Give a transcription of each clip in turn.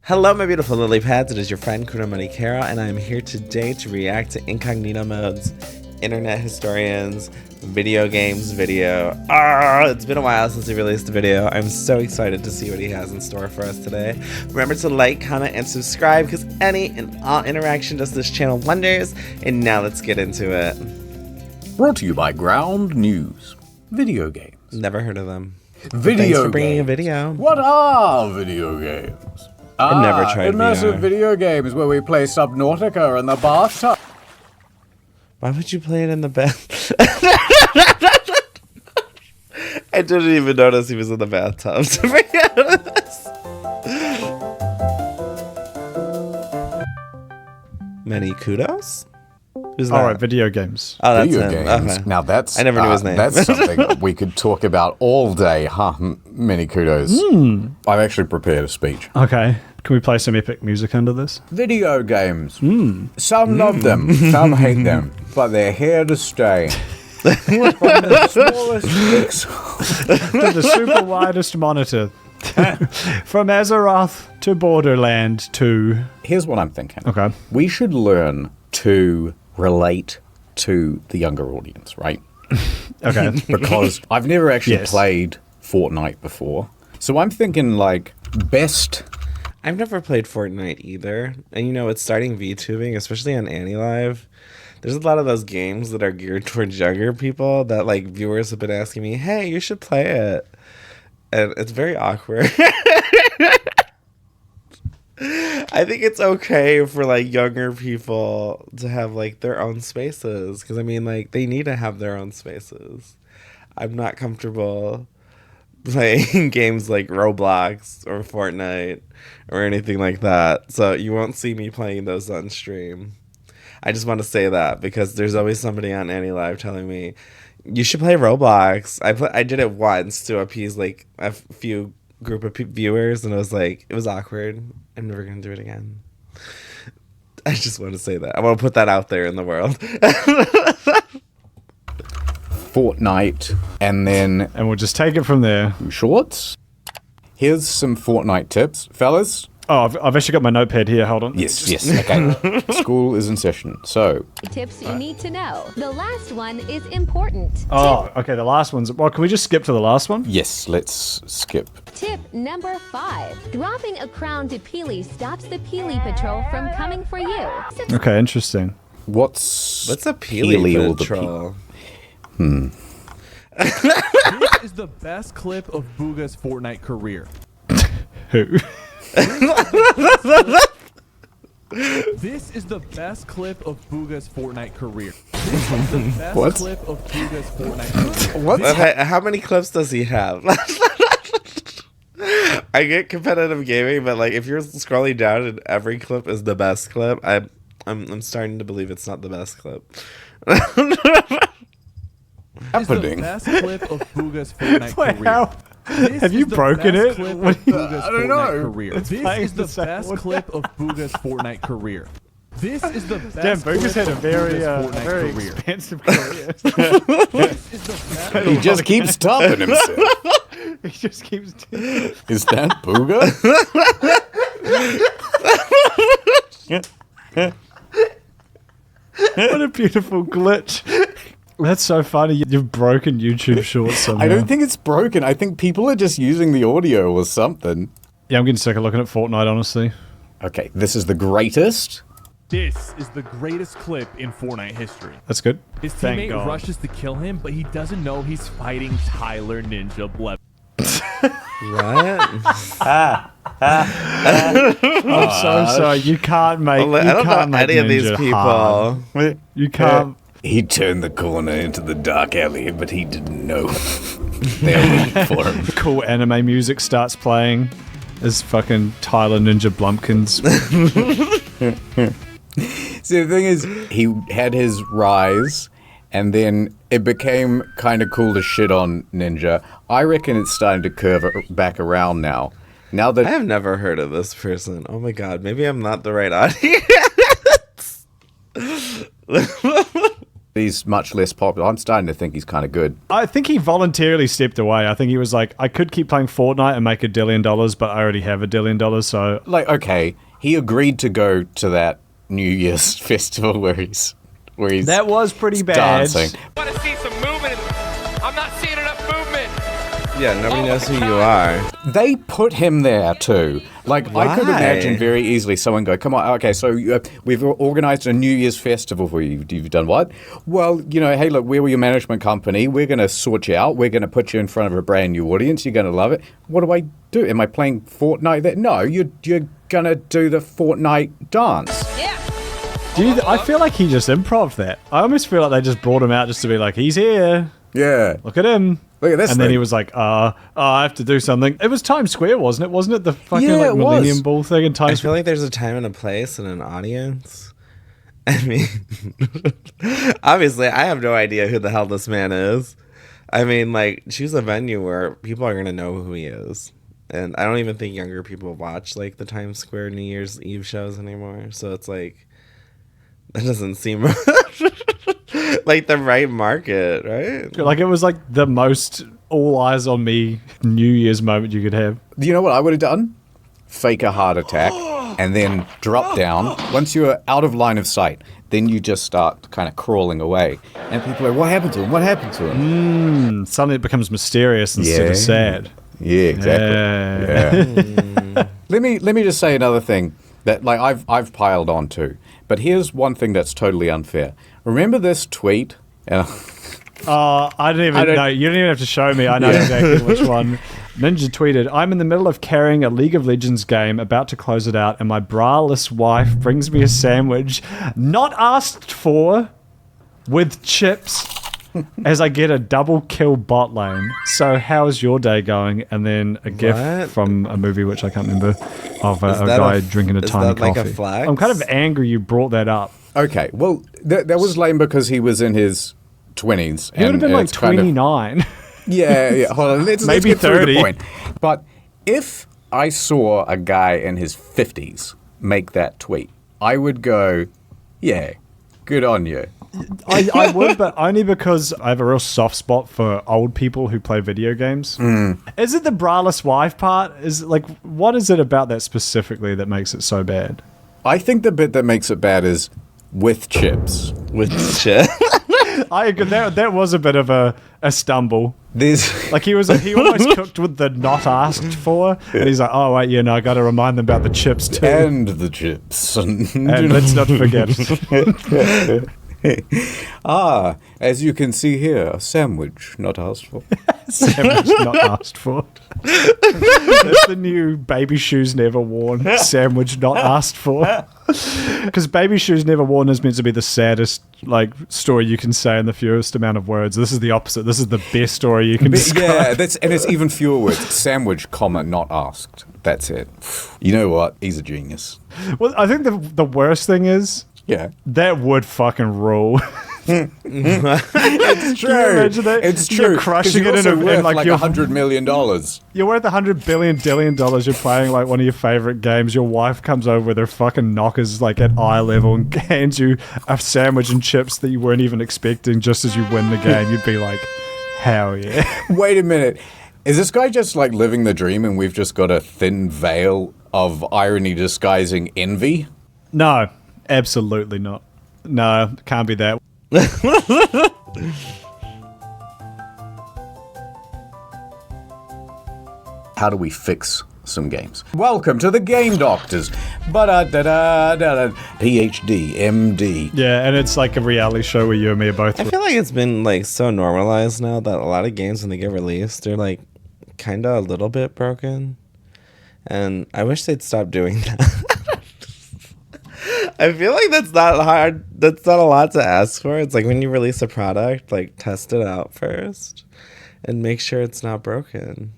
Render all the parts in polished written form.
Hello, my beautiful lily pads. It is your friend Kunomani Kara, and I am here today to react to Incognito Mode's Internet Historians video games video. It's been a while since he released a video. I'm so excited to see what he has in store for us today. Remember to like, comment, and subscribe because any and all interaction does this channel wonders. And now let's get into it. Brought to you by Ground News. Video games. Never heard of them. Thanks for bringing a video. What are video games? I've never tried immersive VR. video games where we play Subnautica in the bathtub. Why would you play it in the bath? I didn't even notice he was in the bathtub, to be honest. Many kudos? Who's that? All right, video games. Oh, that's Video him. games. Okay. Now that's I never knew his name. That's something we could talk about all day, huh? Many kudos. I've actually prepared a speech. Okay, can we play some epic music under this? Video games. Some love them, some hate them, but they're here to stay. From the smallest pixel To the super widest monitor. From Azeroth to Borderland to... Here's what I'm thinking. Okay. We should learn to relate to the younger audience, right? Okay. Because I've never actually Yes. played Fortnite before. So I'm thinking like best... I've never played Fortnite either. And you know, it's starting VTubing, especially on AnyLive. There's a lot of those games that are geared towards younger people that like viewers have been asking me, hey, you should play it. And it's very awkward. I think it's okay for like younger people to have like their own spaces. Because I mean, like, they need to have their own spaces. I'm not comfortable playing games like Roblox or Fortnite or anything like that. So you won't see me playing those on stream. I just want to say that because there's always somebody on AnyLive telling me, you should play Roblox. I did it once to appease like a few group of viewers, and it was awkward. I'm never going to do it again. I just want to say that. I want to put that out there in the world. Fortnite, and then And we'll just take it from there. shorts. Here's some Fortnite tips, fellas. Oh, I've actually got my notepad here. Hold on. Yes, okay. School is in session, so Tips you need to know. The last one is important. Oh, okay, the last one's... Well, can we just skip to the last one? yes, let's skip. Tip number 5. Dropping a crown to Peely stops the Peely Patrol from coming for you. Okay, interesting. What's What's a Peely or the Patrol? This is the best clip of Booga's Fortnite career. Who? This is the best clip of Booga's Fortnite career. This is the best What? clip of Booga's Fortnite career. What? Okay, how many clips does he have? I get competitive gaming, but like if you're scrolling down and every clip is the best clip, I'm starting to believe it's not the best clip. This is the Happening. best clip of Booga's Fortnite Wait, career. how? This Have is you the broken best it? clip of What- Booga's I don't Fortnite know. career. It's This playing is the the same best one. clip of Booga's Fortnite career. This is the best Damn, clip Booga's had a of very, Booga's Fortnite very career. expensive career. This is the best He just keeps topping himself. He just keeps... Is that Booga? What a beautiful glitch. That's so funny. You've broken YouTube Shorts somehow. I don't think it's broken. I think people are just using the audio or something. Yeah, I'm getting sick of looking at Fortnite, honestly. Okay, this is the greatest. This is the greatest clip in Fortnite history. That's good. His Thank teammate God. rushes to kill him, but he doesn't know he's fighting Tyler Ninja Bleb. What? I'm so sorry. You can't make. I don't know any of these people. You can't. He turned the corner into the dark alley, but he didn't know. They were waiting for him. Cool anime music starts playing as fucking Tyler Ninja Blumpkins. See, the thing is, he had his rise, and then it became kind of cool to shit on Ninja. I reckon it's starting to curve back around now. Now I that have never heard of this person. Oh my god, maybe I'm not the right audience. he's much less popular. I'm starting to think he's kind of good. I think he voluntarily stepped away. I think he was like, I could keep playing Fortnite and make $1 billion, but I already have $1 billion, so... Like, okay, he agreed to go to that New Year's festival where he's That was pretty bad. dancing. I want to see some movement. I'm not seeing enough movement. Yeah, nobody knows who you are. They put him there too. Like, I could Why? imagine very easily someone go, come on, okay, so we've organized a New Year's festival for you. You've done what? Well, hey, look, we're your management company. We're going to sort you out. We're going to put you in front of a brand new audience. You're going to love it. What do I do? Am I playing Fortnite? No, you're going to do the Fortnite dance. I feel like he just improv that. I almost feel like they just brought him out just to be like, he's here. Yeah. Look at him. Look at this And then thing. he was like, I have to do something. It was Times Square, wasn't it? Wasn't it the fucking Yeah, it was. Millennium Ball thing in I Times feel Square? like there's a time and a place and an audience. I mean, obviously, I have no idea who the hell this man is. I mean, like, choose a venue where people are going to know who he is. And I don't even think younger people watch, like, the Times Square New Year's Eve shows anymore. So it's like, that doesn't seem like the right market, right? Like, it was like the most all eyes on me New Year's moment you could have. Do you know what I would have done? Fake a heart attack and then drop down. Once you're out of line of sight, then you just start kind of crawling away. And people are, what happened to him? What happened to him? And suddenly it becomes mysterious instead Yeah. of sad. Yeah, exactly. Yeah. Let me just say another thing that like I've piled on to. But here's one thing that's totally unfair. Remember this tweet? I don't even know. You don't even have to show me. I know exactly which one. Ninja tweeted, I'm in the middle of carrying a League of Legends game, about to close it out, and my braless wife brings me a sandwich, not asked for, with chips, as I get a double kill bot lane. So how's your day going? And then a What? gif from a movie, which I can't remember, of a Is that guy a- drinking a is tiny that like coffee. a flex? I'm kind of angry you brought that up. Okay, well, that was lame because he was in his 20s. He would have been like it's kind of- 29. Yeah. Hold on. Let's Maybe get through 30. the point. But if I saw a guy in his 50s make that tweet, I would go, yeah, good on you. I would, but only because I have a real soft spot for old people who play video games. Is it the braless wife part? Is it like, what is it about that specifically that makes it so bad? I think the bit that makes it bad is with chips. With shit. I agree. That was a bit of a stumble. There's Like he almost cooked with the not asked for, and he's like, oh wait, I got to remind them about the chips too. and the chips. And let's not forget. As you can see here, a sandwich not asked for. Sandwich not asked for. That's the new baby shoes never worn. Sandwich not asked for. Because baby shoes never worn is meant to be the saddest story you can say in the fewest amount of words. This is the opposite. This is the best story you can describe. Yeah, and it's even fewer words. Sandwich, comma, not asked. That's it. You know what? He's a genius. Well, I think the worst thing is Yeah. that would fucking rule. It's true. imagine that? It's You're true. crushing You're it in also a- worth in, like, like your- $100 million. You're worth $100 billion. You're playing like one of your favorite games. Your wife comes over with her fucking knockers like at eye level and hands you a sandwich and chips that you weren't even expecting just as you win the game. You'd be like, hell yeah. Wait a minute. Is this guy just like living the dream and we've just got a thin veil of irony disguising envy? No, absolutely not. No, can't be that. How do we fix some games? Welcome to the Game Doctors. Ba-da-da-da-da-da. PhD, MD. Yeah, and it's like a reality show where you and me are both. I feel like it's been like so normalized now that a lot of games when they get released, they're like kind of a little bit broken. And I wish they'd stop doing that. I feel like that's not hard. That's not a lot to ask for. It's like when you release a product, like test it out first and make sure it's not broken.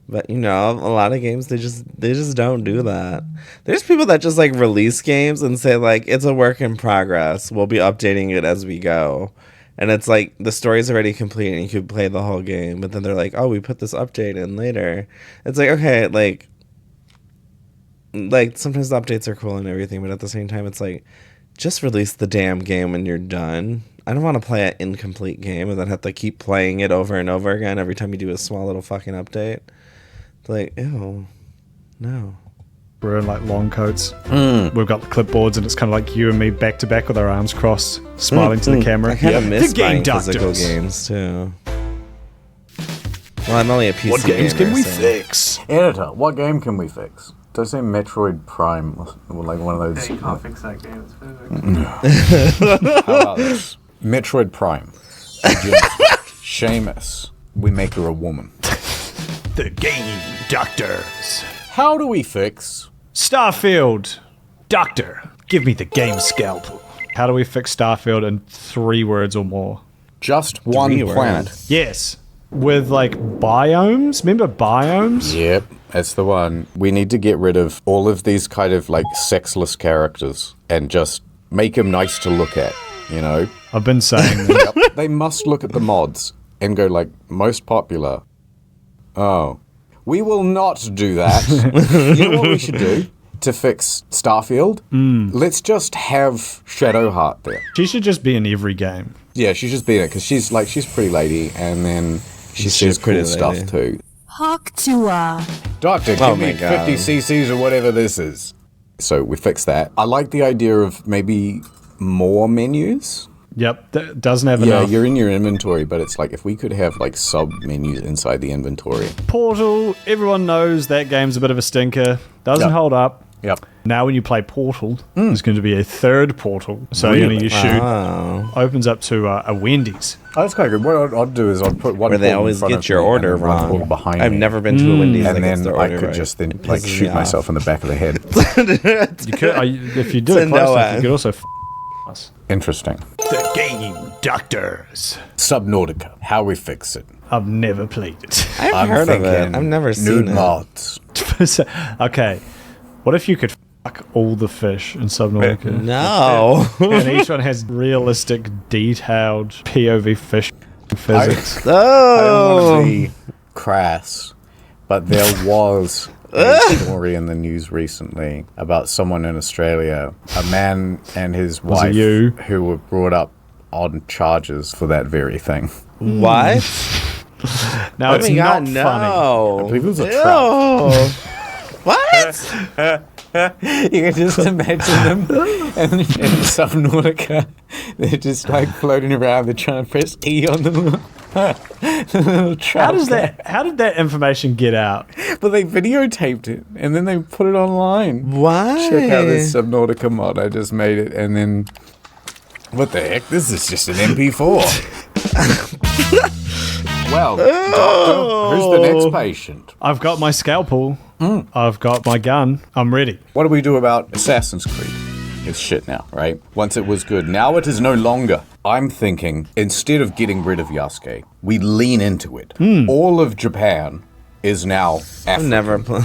But a lot of games they just don't do that. There's people that just like release games and say like it's a work in progress. We'll be updating it as we go. And it's like the story's already complete and you could play the whole game, but then they're like, "Oh, we put this update in later." It's like, okay, like sometimes the updates are cool and everything, but at the same time it's like Just release the damn game when you're done. I don't want to play an incomplete game and then have to keep playing it over and over again every time you do a small little fucking update. It's like, ew, no. We're in like long coats. We've got the clipboards, and it's kind of like you and me back to back with our arms crossed, smiling to the camera. I kind of miss The game buying physical doctors. games too. Well, I'm only a PC What games gamer, can we so- fix? Editor, what game can we fix? Did I say Metroid Prime? Or like one of those. You can't fix that game. It's perfect. How about this? Metroid Prime. Seamus. We make her a woman. The game doctors. How do we fix? Starfield. Doctor, give me the game scalpel. How do we fix Starfield in 3 words or more? Just one 3 planet. words. Yes. With like biomes. Remember biomes? Yep, that's the one. We need to get rid of all of these kind of like sexless characters and just make them nice to look at, you know? I've been saying that. Yep. They must look at the mods and go like, most popular. Oh. We will not do that. You know what we should do to fix Starfield? Let's just have Shadowheart there. She should just be in every game. Yeah, she's just being it because she's pretty lady, and then she She's says pretty cool stuff lady. too. Talk to her. Doctor, Oh give me my God. 50 cc's or whatever this is. So we fixed that. I like the idea of maybe more menus. Yep. That doesn't have Yeah, enough. you're in your inventory, but it's like if we could have like sub menus inside the inventory. Portal. Everyone knows that game's a bit of a stinker. Doesn't Yep. hold up. Yep. Now when you play Portal, there's going to be a 3rd portal. So Really? you shoot. Oh. Opens up to a Wendy's. Oh, that's quite good. What I'd do is I'd put one Where they portal in always front get of your me order and then one wrong. portal behind I've me. never been to a Wendy's that And gets then their I order could right. just then It like pisses shoot me myself off. in the back of the head. You could, if you do it To close no enough, you end. could also us. Interesting. The game doctors. Subnautica. How we fix it. I've never played it. I've I'm heard of it. thinking I've never nude seen it. mods. So- okay. What if you could fuck all the fish in Subnautica? No. And each one has realistic, detailed POV fish physics. I don't want Oh. to be crass, but there was a story in the news recently about someone in Australia, a man and his Was it wife, you? who were brought up on charges for that very thing. What? Now, Oh it's my not God, funny. no. I believe it was a Ew. trout. What? You can just imagine them in Subnautica. They're just like floating around. They're trying to press E on the little trout. How did that information get out? But they videotaped it and then they put it online. Why? Check out this Subnautica mod. I just made it and then... What the heck? This is just an MP4. Well, doctor, who's the next patient? I've got my scalpel. I've got my gun. I'm ready. What do we do about Assassin's Creed? It's shit now, right? Once it was good. Now it is no longer. I'm thinking, instead of getting rid of Yasuke, we lean into it. All of Japan is now I've African. never played.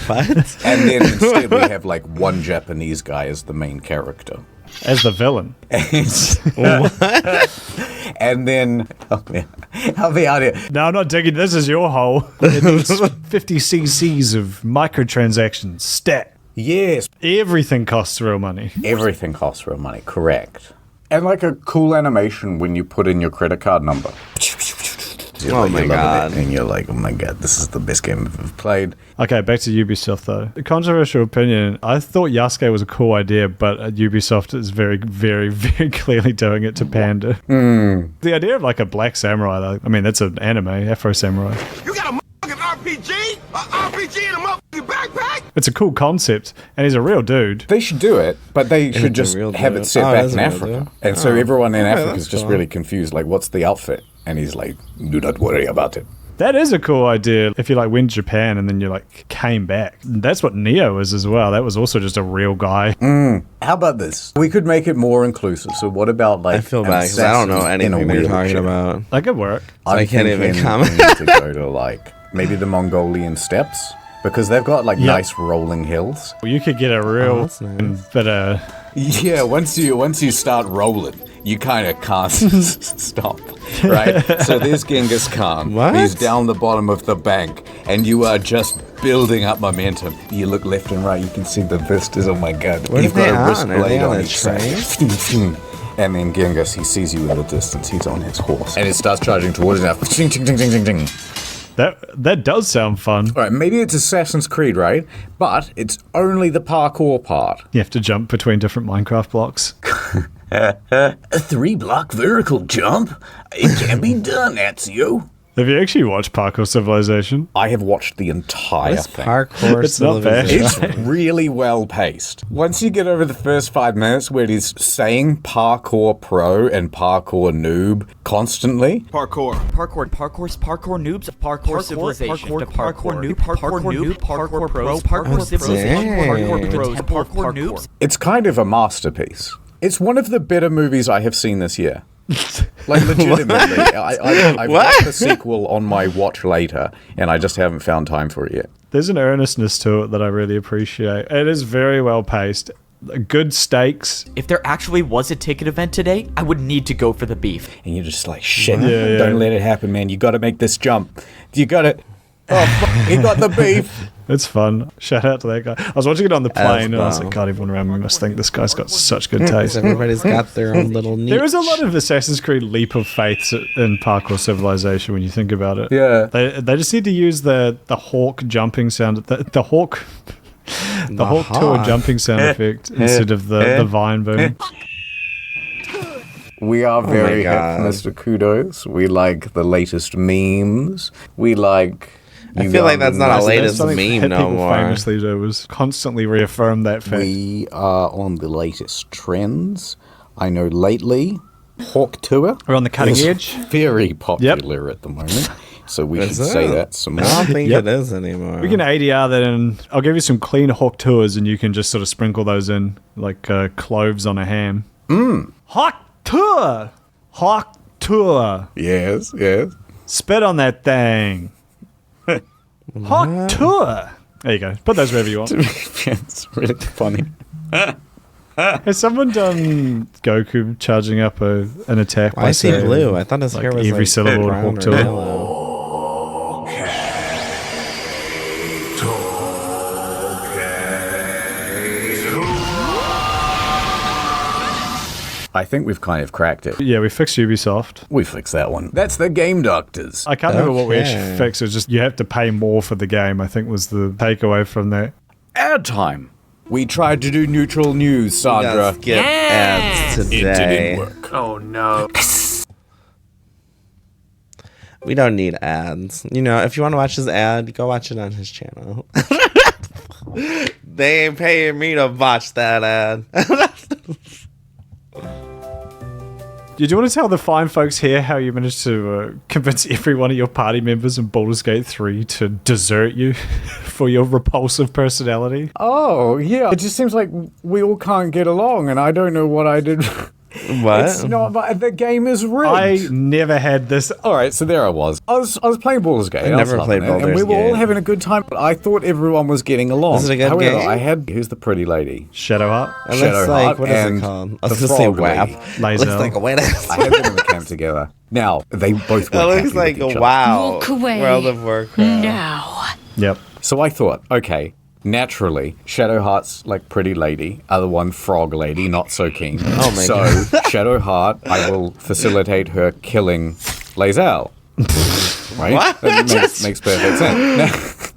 What? And then instead we have like one Japanese guy as the main character. As the villain. And then, help me out here. No, I'm not digging. This is your hole. It needs 50 cc's of microtransactions. Stat. Yes, Everything costs real money. everything costs real money, correct. And like a cool animation when you put in your credit card number. Oh my God. And you're like, oh my God, this is the best game I've ever played. Okay, back to Ubisoft though. A controversial opinion. I thought Yasuke was a cool idea, but Ubisoft is very, very, very clearly doing it to pander. The idea of like a black samurai, though, I mean, that's an anime, Afro Samurai. You got a motherfucking RPG? A RPG in a motherfucking backpack? It's a cool concept, and he's a real dude. They should do it, but they should a just real have it dude. set Oh, back it is in a real Africa. dude. And so everyone in Africa that's is just cool. really confused, like, what's the outfit? And he's like, do not worry about it. That is a cool idea. If you like went to Japan and then you like came back. That's what Neo is as well. That was also just a real guy. How about this? We could make it more inclusive. So what about like I feel an bad because I don't know assassin in a anything you're talking wheelchair? about. That could work. I'm I can't even thinking comment. We need to go to like maybe the Mongolian steppes because they've got like Yep. nice rolling hills. Well, you could get a real that's nice. bit of... Yeah, once you start rolling, you kind of can't stop, right? So there's Genghis Khan. What? He's down the bottom of the bank, and you are just building up momentum. You look left and right, you can see the vistas. Oh my god. What You've are they got a wrist on? Are they blade on on a each side. And then Genghis, he sees you in the distance. He's on his horse. And it starts charging towards you now. Ching, ching, ching, ching, ching, ching. That does sound fun. All right, maybe it's Assassin's Creed, right? But it's only the parkour part. You have to jump between different Minecraft blocks. A 3-block vertical jump? It can be done, Ezio. Have you actually watched Parkour Civilization? I have watched the entire What's thing. parkour It's not bad. civilization? It's really well paced. Once you get over the first 5 minutes where it is saying parkour pro and parkour noob constantly, Parkour noobs, parkour civilization, parkour noob, parkour pros, parkour civilization, parkour pros, parkour noobs. it's kind of a masterpiece. It's one of the better movies I have seen this year. Like, legitimately. I've got the sequel on my watch later, and I just haven't found time for it yet. There's an earnestness to it that I really appreciate. It is very well paced. Good stakes. If there actually was a ticket event today, I would need to go for the beef. And you're just like, shit, Yeah. don't let it happen, man. You got to make this jump. You got to... Oh, fuck, he got the beef. It's fun. Shout out to that guy. I was watching it on the plane and I was well. like, God, everyone around me must think this guy's got such good taste. Everybody's got their own little niche. There is a lot of Assassin's Creed leap of faith in Parkour Civilization when you think about it. Yeah. They just need to use the hawk jumping sound, the hawk tour jumping sound effect instead of the vine boom. We are very hip, God. Mr. Kudos. We like the latest memes. We like... I feel like that's not a That's latest something meme hip no people more. famously do was constantly reaffirm that fact. We are on the latest trends. I know lately, Hawk Tour We're on the cutting is edge. very popular at the moment. So we should Is say it? that some more. I don't think Yep. it is anymore. We can ADR that in. I'll give you some clean hawk tours and you can just sort of sprinkle those in like cloves on a ham. Hawk tour! Hawk tour! Yes, yes. Spit on that thing. Hawk tour! There you go. Put those wherever you want. It's really funny. Has someone done Goku charging up an attack? Why is he saying, blue? I thought his like, hair was every like syllable in brown Hawk or Tour. yellow. I think we've kind of cracked it. Yeah, we fixed Ubisoft. We fixed that one. That's the Game Doctors. I can't remember what we Okay. actually fixed. It was just you have to pay more for the game, I think was the takeaway from that. Ad time. We tried to do neutral news, Sandra. Let's get ads It today. didn't work. Oh no. We don't need ads. You know, if you want to watch his ad, go watch it on his channel. They ain't paying me to watch that ad. Did you want to tell the fine folks here how you managed to convince every one of your party members in Baldur's Gate 3 to desert you for your repulsive personality? Oh, yeah. It just seems like we all can't get along, and I don't know what I did. What? It's not, but the game is rigged. I never had this. All right, so there I was. I was playing Baldur's Gate. I was never loving played it, and we Baldur's were all Gate. having a good time. But I thought everyone was getting along. Was it a good However, game? I had who's the pretty lady? Shadowheart? It looks like, what is it and called? I was the going to say frog WAP. lady. Lae'zel. Looks like a wet ass. I had them in the camp together. Now they both. It were looks happy like with each a other. WoW. Walk away. World of Warcraft. Now. Yep. So I thought, okay, naturally, Shadowheart's like pretty lady, other one frog lady, not so keen. Oh my so Shadowheart, I will facilitate her killing Lae'zel. Right? What? That makes perfect sense.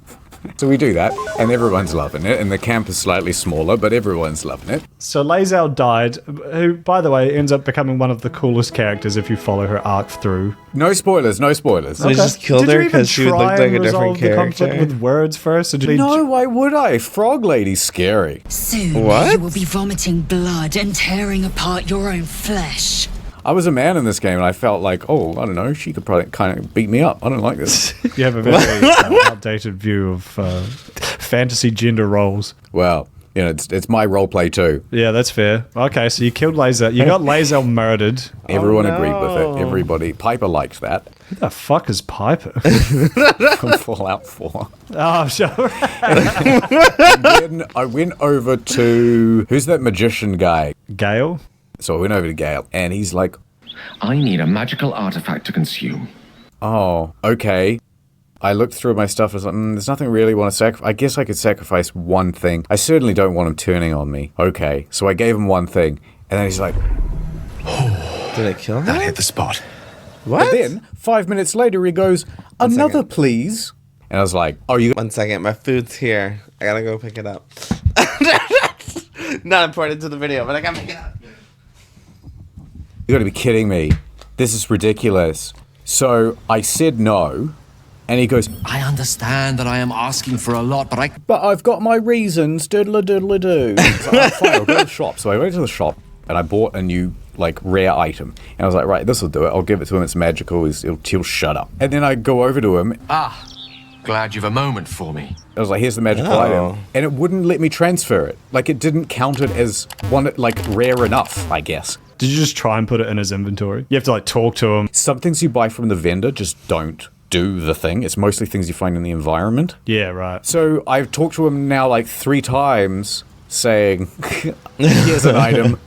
So we do that, and everyone's loving it, and the camp is slightly smaller, but everyone's loving it. So Lae'zel died, who, by the way, ends up becoming one of the coolest characters if you follow her arc through. No spoilers, no spoilers. So he just killed Did her you even because she would look try like and a different resolve the conflict character? with words first? Or did No, why would I? Frog lady's scary. Soon What? you will be vomiting blood and tearing apart your own flesh. I was a man in this game, and I felt like, oh, I don't know, she could probably kind of beat me up. I don't like this. You have a very outdated view of fantasy gender roles. Well, you know, it's my role play too. Yeah, that's fair. Okay, so you killed Lae'zel. You got Lae'zel murdered. Everyone agreed with it. Everybody. Piper liked that. Who the fuck is Piper? From Fallout 4. Oh, sure. Then I went over to... Who's that magician guy? Gale? So I went over to Gale, and he's like, I need a magical artifact to consume. oh, okay. I looked through my stuff and was like, there's nothing really want to sacrifice. I guess I could sacrifice one thing. I certainly don't want him turning on me. Okay, so I gave him one thing, and then he's like, Did I kill him? That hit the spot. What? But then, 5 minutes later, he goes, another please. And I was like, oh, you... 1 second, my food's here. I gotta go pick it up. Not important to the video, but I gotta pick it up. You gotta be kidding me. This is ridiculous. So I said no, and he goes, I understand that I am asking for a lot, but I've got my reasons, doodle-a-doodle-a-doo. So, fine, I'll go to the shop. So I went to the shop, and I bought a new, rare item. And I was like, right, this'll do it. I'll give it to him. It's magical. He'll shut up. And then I go over to him. glad you've a moment for me. I was like, here's the magical item. And it wouldn't let me transfer it. It didn't count it as rare enough, I guess. Did you just try and put it in his inventory? You have to talk to him. Some things you buy from the vendor just don't do the thing. It's mostly things you find in the environment. Yeah, right. So I've talked to him now 3 times saying, here's an item.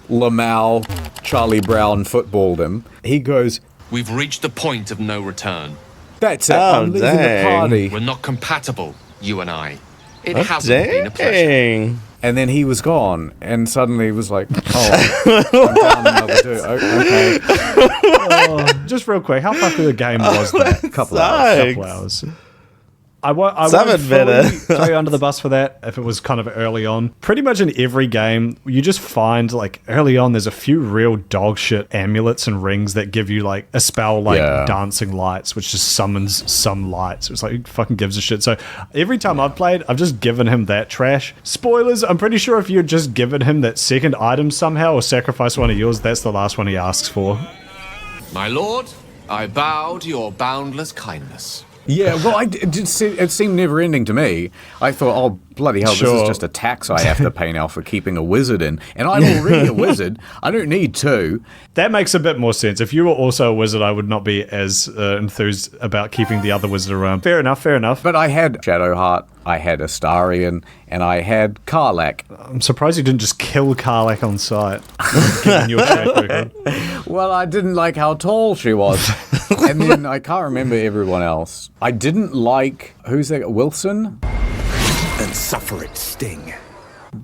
Lamau, Charlie Brown footballed him. He goes, We've reached the point of no return. That's it. I'm leaving the party. We're not compatible, you and I. It hasn't been a pleasure. And then he was gone, and suddenly was like, oh, I'm down another dude. Okay. Just real quick, how far through the game was that? Couple hours. Couple hours. I won't 7 fully minutes. throw you under the bus for that if it was kind of early on. Pretty much in every game, you just find early on there's a few real dog shit amulets and rings that give you a spell dancing lights, which just summons some lights. It's who fucking gives a shit. So every time I've played, I've just given him that trash. Spoilers, I'm pretty sure if you'd just given him that second item somehow or sacrificed one of yours, that's the last one he asks for. My lord, I bow to your boundless kindness. Yeah, well, it seemed never-ending to me. I thought, oh, bloody hell, Sure. this is just a tax I have to pay now for keeping a wizard in. And I'm already a wizard. I don't need 2. That makes a bit more sense. If you were also a wizard, I would not be as enthused about keeping the other wizard around. Fair enough, fair enough. But I had Shadowheart, I had Astarion, and I had Karlach. I'm surprised you didn't just kill Karlach on sight, given your track record. Well, I didn't like how tall she was. And then I can't remember everyone else. I didn't like, who's that, Wilson? And suffer its sting.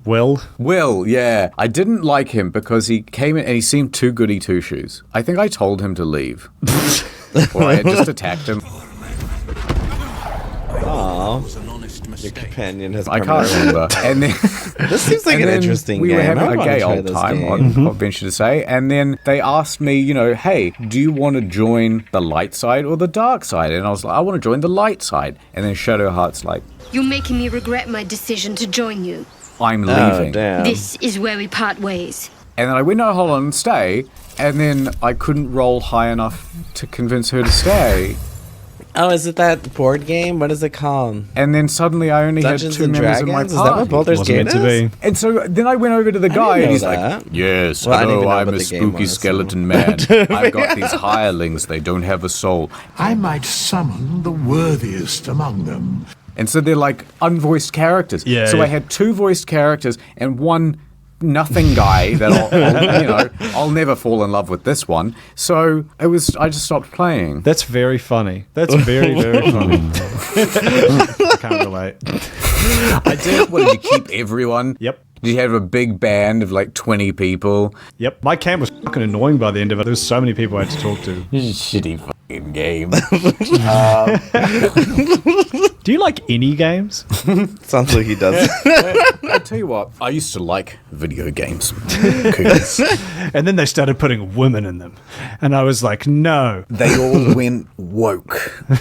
Will, yeah. I didn't like him because he came in and he seemed too goody two-shoes. I think I told him to leave. Or I had just attacked him. Your companion has. I can't remember. And then this seems like an interesting we game. were having I a wanna gay try old this time, game. I'll venture to say. And then they asked me, hey, do you want to join the light side or the dark side? And I was like, I want to join the light side. And then Shadowheart's like, You're making me regret my decision to join you. I'm leaving. Damn. This is where we part ways. And then I went, no, hold on, stay. And then I couldn't roll high enough to convince her to stay. Oh, is it that board game? What is it called? And then suddenly I only Dungeons had 2 and members of my Dragons? party. Is that what Baldur's Gate meant to is? be. And so then I went over to the guy and he's like, yes, Well, I didn't even know I'm what a the game spooky was, skeleton man. I've got these hirelings, they don't have a soul. I might summon the worthiest among them. And so they're unvoiced characters. Yeah, so yeah. I had 2 voiced characters and one nothing guy that I'll never fall in love with this one. So I just stopped playing. that's very funny. That's very, very funny. I can't relate. I did. What, did you keep everyone? Yep. Did you have a big band of 20 people? Yep. My camp was fucking annoying by the end of it. There was so many people I had to talk to. Shitty fucking game. Do you like any games? Sounds like he does. I tell you what, I used to like video games. Cougars. And then they started putting women in them. And I was like, no. They all went woke,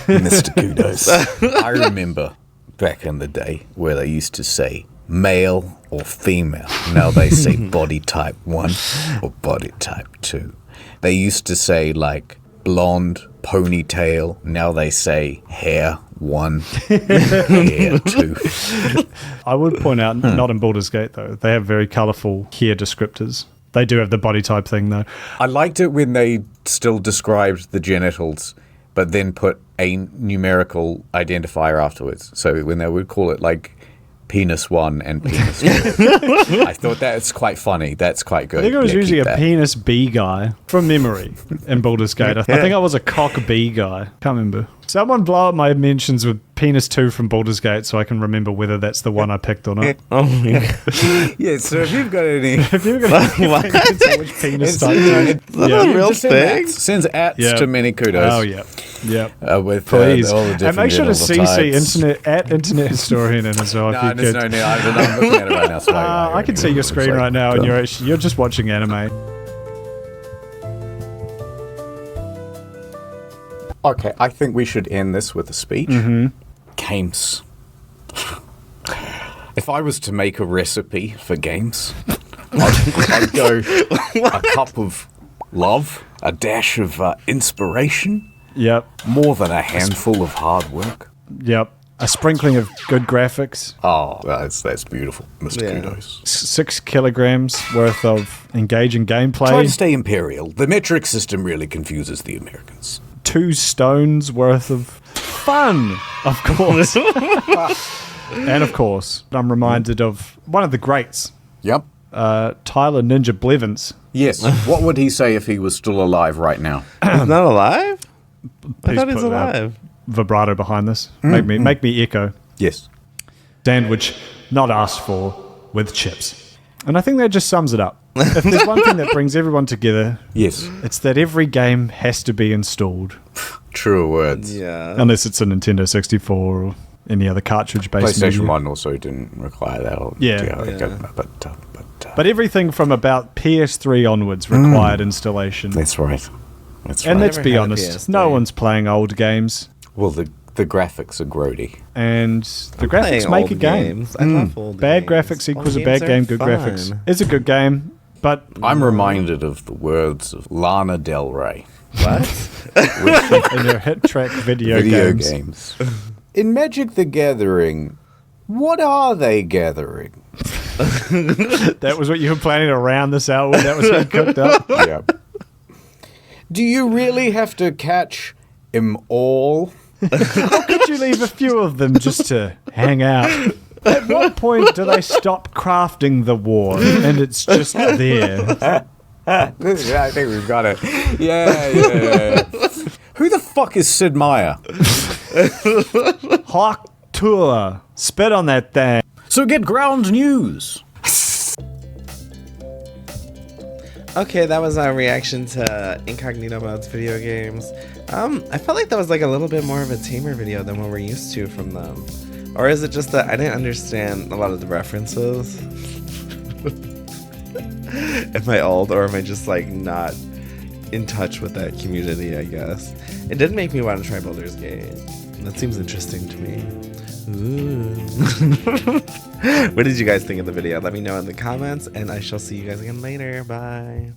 Mr. Kudos. I remember back in the day where they used to say male or female. Now they say body type 1 or body type 2. They used to say blonde, ponytail. Now they say hair 1, hair 2. I would point out, not in Baldur's Gate, though. They have very colourful hair descriptors. They do have the body type thing, though. I liked it when they still described the genitals, but then put a numerical identifier afterwards. So when they would call it penis 1 and penis 2. I thought that's quite funny. That's quite good. I think I was Yeah, usually keep a that. penis B guy from memory in Baldur's Gate. I think I was a cock B guy. Can't remember. Someone blow up my mentions with penis 2 from Baldur's Gate so I can remember whether that's the one I picked or not. Oh my god. Yeah, so if you've got any... If you're going to which penis type Is that a real thing? Sends ats Yeah. to many kudos. Oh, yeah. Yep. With Please. all the And different make sure to genital CC types. Internet Historian in as well. No, if you there's could. no need. I'm looking at it right now. So I can see your screen right now, and you're just watching anime. Okay, I think we should end this with a speech. Games. If I was to make a recipe for games, I'd go a cup of love, a dash of inspiration, Yep. more than a handful of hard work. Yep. A sprinkling of good graphics. Oh, that's beautiful, Mr. Yeah. Kudos. 6 kilograms worth of engaging gameplay. Try to stay imperial. The metric system really confuses the Americans. 2 stones worth of fun, of course. And of course, I'm reminded of one of the greats, Yep. Tyler Ninja Blevins. Yes. What would he say if he was still alive right now? He's not alive? I Please thought he's put, alive. Vibrato behind this. Make me echo. Yes. Sandwich not asked for with chips. And I think that just sums it up. If there's one thing that brings everyone together, Yes. it's that every game has to be installed. True words. Yeah. Unless it's a Nintendo 64 or any other cartridge-based PlayStation media. 1 also didn't require that. But everything from about PS3 onwards required installation. That's right. That's And right. let's be Never had a honest, PS3. no one's playing old games. Well, the graphics are grody. And the graphics Playing make old a game. games. I love old Bad games. graphics equals Old a bad games are game, good fun. graphics. It's a good game, but I'm reminded of the words of Lana Del Rey. What? in your hit track video games. games. In Magic the Gathering, what are they gathering? That was what you were planning to round this out with. That was getting cooked up. Yeah. Do you really have to catch 'em all? How could you leave a few of them just to hang out? At what point do they stop crafting the war and it's just there? I think we've got it. Yeah. Who the fuck is Sid Meier? Hawk Tour. Spit on that thing. So get ground news. Okay, that was our reaction to Incognito Mode's video games. I felt like that was like a little bit more of a tamer video than what we're used to from them. Or is it just that I didn't understand a lot of the references? Am I old, or am I just like not in touch with that community, I guess? It did make me want to try Baldur's Gate. That seems interesting to me. Ooh. What did you guys think of the video? Let me know in the comments, and I shall see you guys again later. Bye.